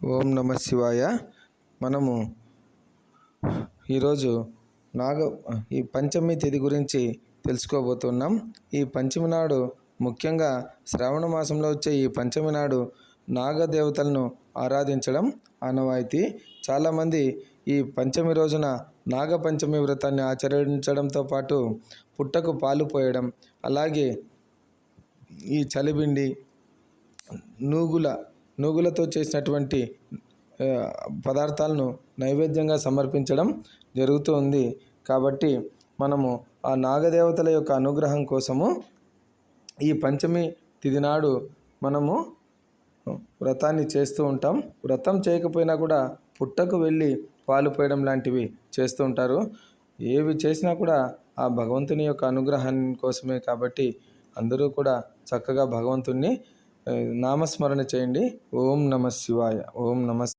ఓం నమ శివాయ. మనము ఈరోజు ఈ పంచమి తిథి గురించి తెలుసుకోబోతున్నాం. ఈ పంచమి నాడు ముఖ్యంగా శ్రావణ మాసంలో వచ్చే ఈ పంచమి నాడు నాగదేవతలను ఆరాధించడం ఆనవాయితీ. చాలామంది ఈ పంచమి రోజున నాగపంచమి వ్రతాన్ని ఆచరించడంతో పాటు పుట్టకు పాలు పోయడం, అలాగే ఈ చలిబిండి, నూగులతో చేసినటువంటి పదార్థాలను నైవేద్యంగా సమర్పించడం జరుగుతుంది. కాబట్టి మనము ఆ నాగదేవతల యొక్క అనుగ్రహం కోసము ఈ పంచమి తిథి నాడు మనము వ్రతాన్ని చేస్తూ ఉంటాం. వ్రతం చేయకపోయినా కూడా పుట్టకు వెళ్ళి పాలు పోయడం లాంటివి చేస్తూ ఉంటారు. ఏవి చేసినా కూడా ఆ భగవంతుని యొక్క అనుగ్రహం కోసమే. కాబట్టి అందరూ కూడా చక్కగా భగవంతుణ్ణి నామస్మరణ చేయండి. ఓం నమ శివాయ. ఓం నమ